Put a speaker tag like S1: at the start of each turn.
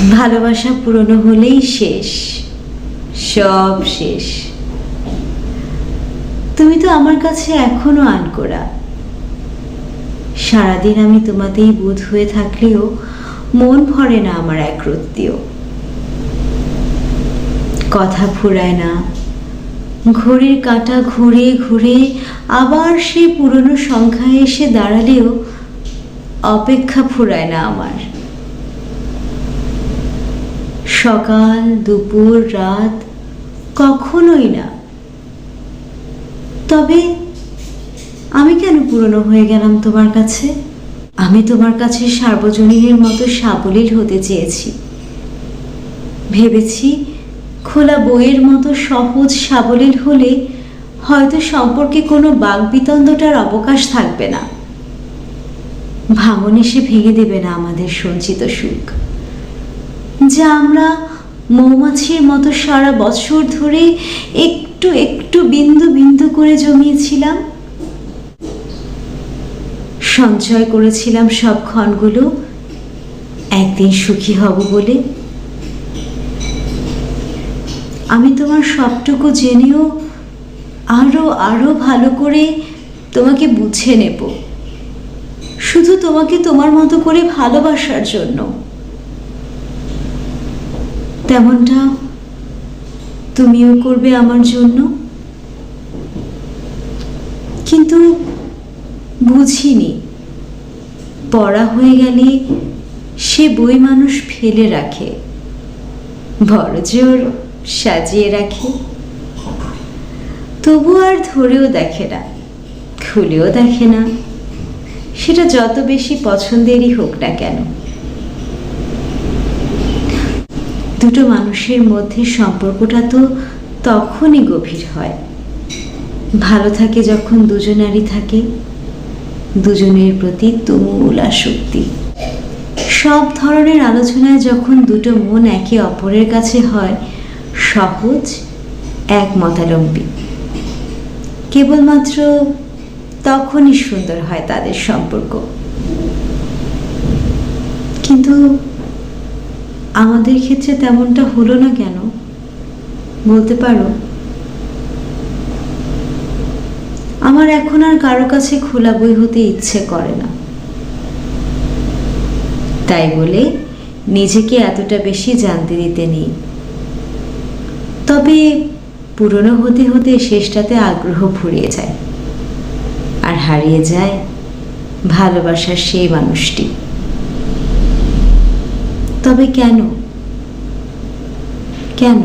S1: ভালোবাসা পুরনো হলেই শেষ, সব শেষ। তুমি তো আমার কাছে এখনো আনকোড়া। সারাদিন আমি তোমাতেই বোধ হয়ে থাকলেও মন ভরে না আমার একরত্তিও। কথা ফুরায় না, ঘড়ির কাঁটা ঘুরে ঘুরে আবার সেই পুরনো সংখ্যায় এসে দাঁড়ালেও অপেক্ষা ফুরায় না আমার। সকাল দুপুর রাত কখনোই না। তবে আমি কেন পুরনো হয়ে গেলাম তোমার কাছে? আমি তোমার কাছে সার্বজনীনের মতো সাবলীল হতে চেয়েছি। ভেবেছি খোলা বইয়ের মতো সহজ সাবলীল হলে হয়তো সম্পর্কে কোনো বাকবিতণ্ডার অবকাশ থাকবে না। ভাঙন এসে ভেঙে দেবে না আমাদের সঞ্চিত সুখ, যা আমরা মৌমাছির মতো সারা বছর ধরে একটু একটু বিন্দু বিন্দু করে জমিয়েছিলাম। সঞ্চয় করেছিলাম সব ক্ষণগুলো একদিন সুখী হব বলে। আমি তোমার সবটুকু জেনেও আরো আরো ভালো করে তোমাকে বুঝে নেব, শুধু তোমাকে তোমার মতো করে ভালোবাসার জন্য। তেমনটা তুমিও করবে আমার জন্য। কিন্তু বুঝিনি পড়া হয়ে গেলে সে বই মানুষ ফেলে রাখে, বড় জোর সাজিয়ে রাখে, তবু আর ধরেও দেখে না, খুলেও দেখে না, সেটা যত বেশি পছন্দেরই হোক না কেন। দুটো মানুষের মধ্যে সম্পর্কটা তো তখনই গভীর হয়, ভালো থাকে যখন দুজনারই থাকে দুজনের প্রতি তুমুল আসক্তি। সব ধরনের আলোচনায় যখন দুটো মন একে অপরের কাছে হয় সহজ একমতালম্বী, কেবলমাত্র তখনই সুন্দর হয় তাদের সম্পর্ক। কিন্তু আমাদের ক্ষেত্রে তেমনটা হলো না কেন বলতে পারো? আমার এখন আর কারো কাছে খোলা বই হতে ইচ্ছে করে না। তাই বলে নিজেকে এতটা বেশি জানতে দিতে নেই। তবে পুরনো হতে হতে শেষটাতে আগ্রহ ফুরিয়ে যায়, আর হারিয়ে যায় ভালোবাসার সেই মানুষটি। তবে কেন? কেন?